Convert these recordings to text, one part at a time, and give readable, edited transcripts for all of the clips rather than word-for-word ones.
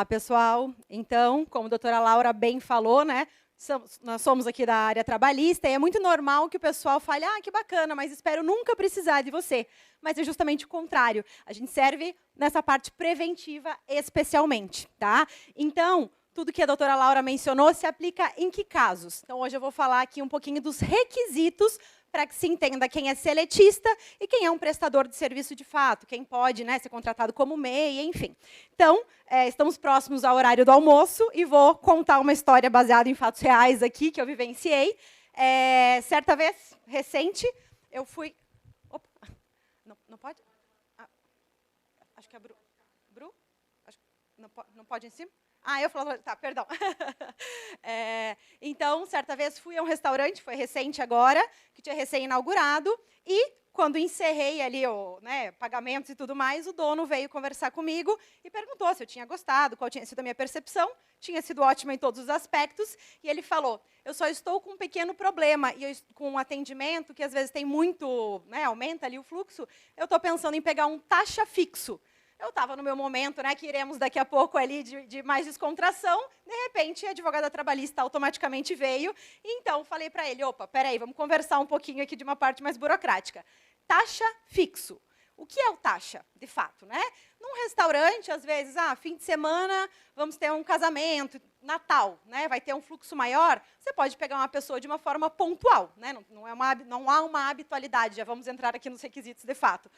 pessoal. Então, como a doutora Laura bem falou, né, nós somos aqui da área trabalhista e é muito normal que o pessoal fale, que bacana, mas espero nunca precisar de você. Mas é justamente o contrário. A gente serve nessa parte preventiva especialmente, tá? Então, tudo que a doutora Laura mencionou se aplica em que casos? Então, hoje eu vou falar aqui um pouquinho dos requisitos para que se entenda quem é seletista e quem é um prestador de serviço de fato, quem pode, né, ser contratado como MEI, enfim. Então, estamos próximos ao horário do almoço e vou contar uma história baseada em fatos reais aqui, que eu vivenciei. Certa vez, recente, eu fui... Opa, não pode? Acho que é Bru? Acho, não pode em cima? Eu falo, tá, perdão. Então, certa vez fui a um restaurante, foi recente agora, que tinha recém-inaugurado, e quando encerrei ali pagamentos e tudo mais, o dono veio conversar comigo e perguntou se eu tinha gostado, qual tinha sido a minha percepção, tinha sido ótima em todos os aspectos, e ele falou, eu só estou com um pequeno problema, e com um atendimento que às vezes tem muito, aumenta ali o fluxo, eu estou pensando em pegar um taxa fixo. Eu estava no meu momento, que iremos daqui a pouco ali de mais descontração, de repente a advogada trabalhista automaticamente veio, e então falei para ele, opa, peraí, vamos conversar um pouquinho aqui de uma parte mais burocrática. Taxa fixo. O que é o taxa, de fato, né? Num restaurante, às vezes, fim de semana, vamos ter um casamento, Natal, né? Vai ter um fluxo maior, você pode pegar uma pessoa de uma forma pontual, né? Não há uma habitualidade, já vamos entrar aqui nos requisitos de fato.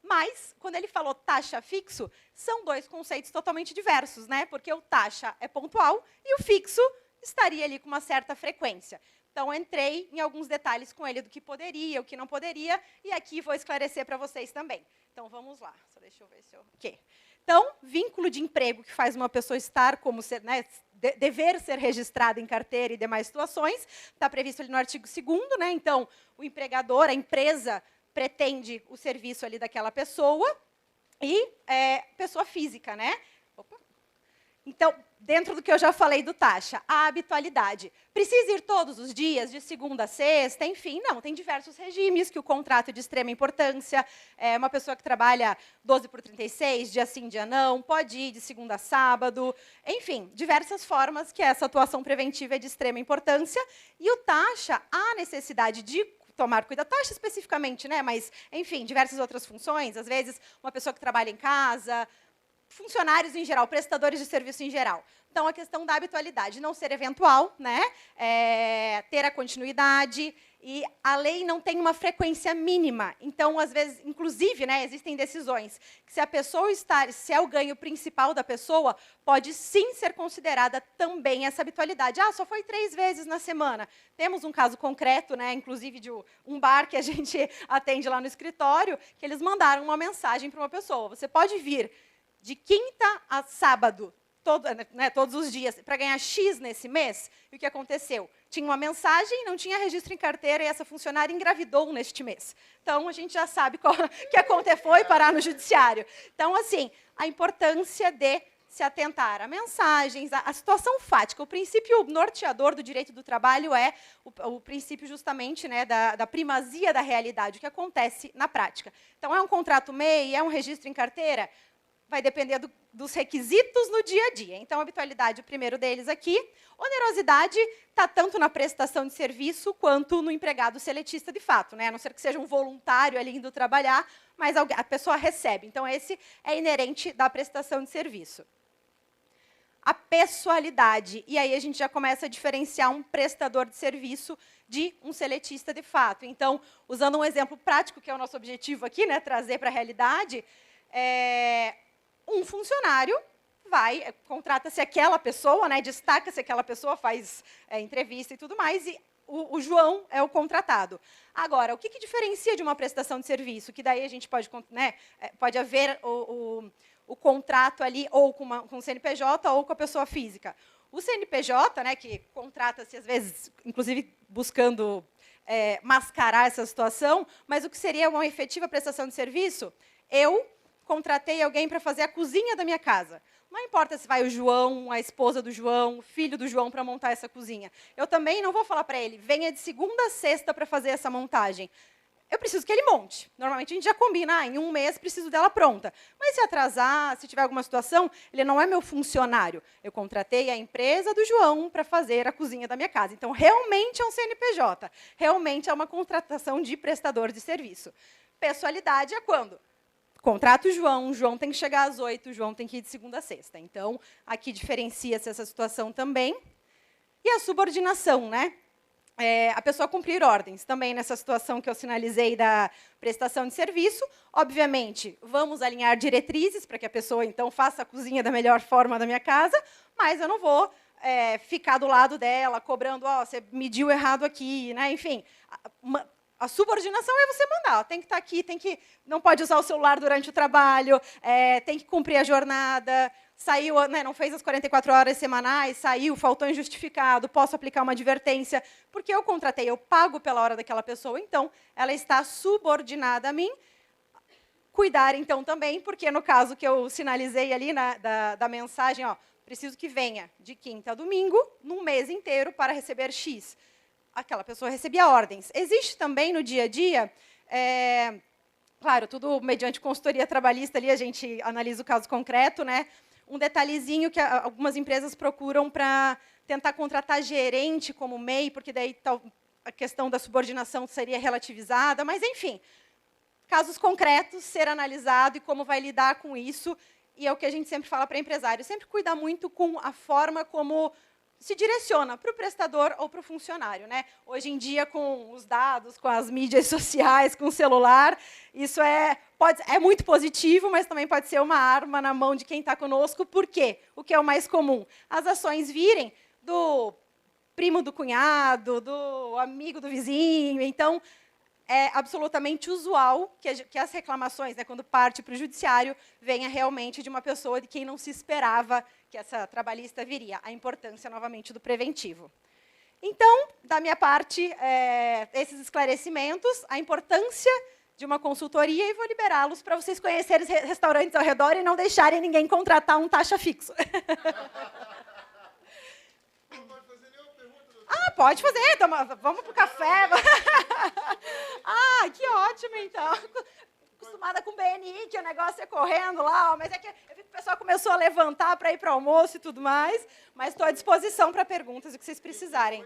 Mas, quando ele falou taxa fixo, são dois conceitos totalmente diversos, né? Porque o taxa é pontual e o fixo estaria ali com uma certa frequência. Então, entrei em alguns detalhes com ele do que poderia, o que não poderia, e aqui vou esclarecer para vocês também. Então, vamos lá. Só deixa eu ver se eu... Ok. Então, vínculo de emprego que faz uma pessoa estar como ser, dever ser registrada em carteira e demais situações, está previsto ali no artigo 2º, né? Então, o empregador, a empresa, pretende o serviço ali daquela pessoa e pessoa física, né? Opa. Então, dentro do que eu já falei do taxa, a habitualidade. Precisa ir todos os dias, de segunda a sexta, enfim, não. Tem diversos regimes que o contrato é de extrema importância. Uma pessoa que trabalha 12/36, dia sim, dia não, pode ir de segunda a sábado. Enfim, diversas formas que essa atuação preventiva é de extrema importância. E o taxa, há necessidade de tomar cuidado, taxa especificamente, né? Mas, enfim, diversas outras funções, às vezes, uma pessoa que trabalha em casa, funcionários em geral, prestadores de serviço em geral. Então, a questão da habitualidade, não ser eventual, né? Ter a continuidade, e a lei não tem uma frequência mínima. Então, às vezes, inclusive, existem decisões que se é o ganho principal da pessoa, pode sim ser considerada também essa habitualidade. Só foi 3 vezes na semana. Temos um caso concreto, inclusive de um bar que a gente atende lá no escritório, que eles mandaram uma mensagem para uma pessoa. Você pode vir de quinta a sábado, todos os dias, para ganhar X nesse mês. E o que aconteceu? Tinha uma mensagem, não tinha registro em carteira, e essa funcionária engravidou neste mês. Então, a gente já sabe que a conta foi parar no judiciário. Então, assim, a importância de se atentar a mensagens, a situação fática. O princípio norteador do direito do trabalho é o princípio justamente da primazia da realidade, o que acontece na prática. Então, é um contrato MEI, é um registro em carteira? Vai depender dos requisitos no dia a dia. Então, a habitualidade, o primeiro deles aqui. Onerosidade está tanto na prestação de serviço quanto no empregado seletista de fato, né? A não ser que seja um voluntário ali indo trabalhar, mas a pessoa recebe. Então, esse é inerente da prestação de serviço. A pessoalidade. E aí a gente já começa a diferenciar um prestador de serviço de um seletista de fato. Então, usando um exemplo prático, que é o nosso objetivo aqui, trazer para a realidade, um funcionário contrata-se aquela pessoa, destaca-se aquela pessoa, faz entrevista e tudo mais, e o João é o contratado. Agora, o que diferencia de uma prestação de serviço? Que daí a gente pode haver o contrato ali, ou com o CNPJ, ou com a pessoa física. O CNPJ, que contrata-se, às vezes, inclusive buscando mascarar essa situação, mas o que seria uma efetiva prestação de serviço? Eu contratei alguém para fazer a cozinha da minha casa. Não importa se vai o João, a esposa do João, o filho do João para montar essa cozinha. Eu também não vou falar para ele, venha de segunda a sexta para fazer essa montagem. eu preciso que ele monte. Normalmente a gente já combina, em um mês preciso dela pronta. Mas se atrasar, se tiver alguma situação, ele não é meu funcionário. Eu contratei a empresa do João para fazer a cozinha da minha casa. Então, realmente é um CNPJ. Realmente é uma contratação de prestador de serviço. Pessoalidade é quando? Contrato o João tem que chegar às 8, o João tem que ir de segunda a sexta. Então, aqui diferencia-se essa situação também. E a subordinação, né? A pessoa cumprir ordens, também nessa situação que eu sinalizei da prestação de serviço. Obviamente, vamos alinhar diretrizes para que a pessoa, então, faça a cozinha da melhor forma da minha casa, mas eu não vou ficar do lado dela, cobrando, você mediu errado aqui, né? Enfim, a subordinação é você mandar, tem que estar aqui, não pode usar o celular durante o trabalho, tem que cumprir a jornada, saiu, né, não fez as 44 horas semanais, saiu, faltou injustificado, posso aplicar uma advertência, porque eu contratei, eu pago pela hora daquela pessoa, então ela está subordinada a mim. Cuidar, então, também, porque no caso que eu sinalizei ali da mensagem, preciso que venha de quinta a domingo, num mês inteiro, para receber X. Aquela pessoa recebia ordens. Existe também no dia a dia, claro, tudo mediante consultoria trabalhista, ali a gente analisa o caso concreto, né? Um detalhezinho que algumas empresas procuram para tentar contratar gerente como MEI, porque daí a questão da subordinação seria relativizada, mas, enfim, casos concretos, ser analisado e como vai lidar com isso, e é o que a gente sempre fala para empresário, sempre cuidar muito com a forma como se direciona para o prestador ou para o funcionário, né? Hoje em dia, com os dados, com as mídias sociais, com o celular, isso é muito positivo, mas também pode ser uma arma na mão de quem está conosco. Por quê? O que é o mais comum? As ações virem do primo do cunhado, do amigo do vizinho. Então, é absolutamente usual que as reclamações, né, quando parte para o judiciário, venha realmente de uma pessoa de quem não se esperava que essa trabalhista viria. A importância, novamente, do preventivo. Então, da minha parte, esses esclarecimentos, a importância de uma consultoria, e vou liberá-los para vocês conhecerem os restaurantes ao redor e não deixarem ninguém contratar um taxa fixo. Pode fazer, vamos para o café. Que ótimo, então. Acostumada com BNI, que o negócio é correndo lá, mas é que eu vi que o pessoal começou a levantar para ir para o almoço e tudo mais, mas estou à disposição para perguntas, o que vocês precisarem.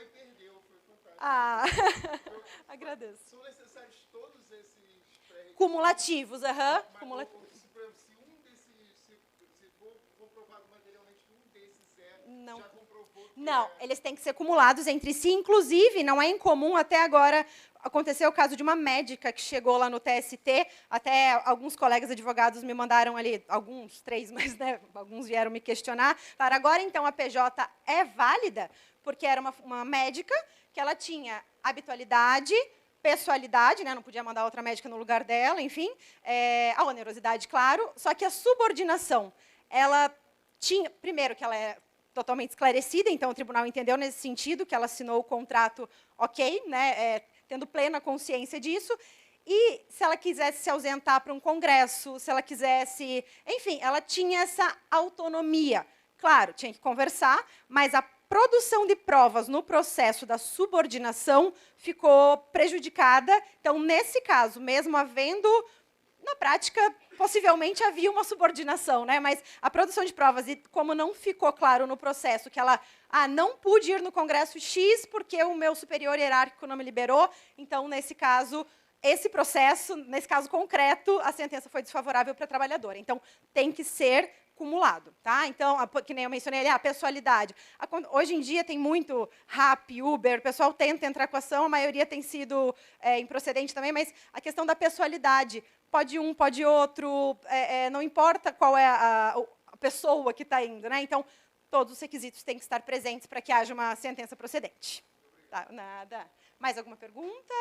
Agradeço. São necessários todos esses cumulativos, cumulativos. Se for comprovado materialmente que um desses já comprovou que não, eles têm que ser cumulados entre si, inclusive, não é incomum, até agora aconteceu o caso de uma médica que chegou lá no TST, até alguns colegas advogados me mandaram ali, alguns, 3, mas né, alguns vieram me questionar, falaram, agora então a PJ é válida, porque era uma médica que ela tinha habitualidade, pessoalidade, né, não podia mandar outra médica no lugar dela, enfim, a onerosidade, claro, só que a subordinação, ela tinha, primeiro que ela é totalmente esclarecida, então o tribunal entendeu nesse sentido, que ela assinou o contrato ok, né, tendo plena consciência disso, e se ela quisesse se ausentar para um congresso, se ela quisesse... Enfim, ela tinha essa autonomia. Claro, tinha que conversar, mas a produção de provas no processo da subordinação ficou prejudicada. Então, nesse caso, mesmo havendo... Na prática, possivelmente havia uma subordinação, né? Mas a produção de provas, e como não ficou claro no processo que ela não pude ir no congresso X porque o meu superior hierárquico não me liberou, então, nesse caso, esse processo, nesse caso concreto, a sentença foi desfavorável para a trabalhadora. Então, tem que ser cumulado, tá? Então, que nem eu mencionei ali, a pessoalidade. Hoje em dia tem muito Rappi, Uber, o pessoal tenta entrar com a ação, a maioria tem sido improcedente também, mas a questão da pessoalidade, pode um, pode outro, não importa qual é a pessoa que está indo, né? Então, todos os requisitos têm que estar presentes para que haja uma sentença procedente. Tá, nada. Mais alguma pergunta?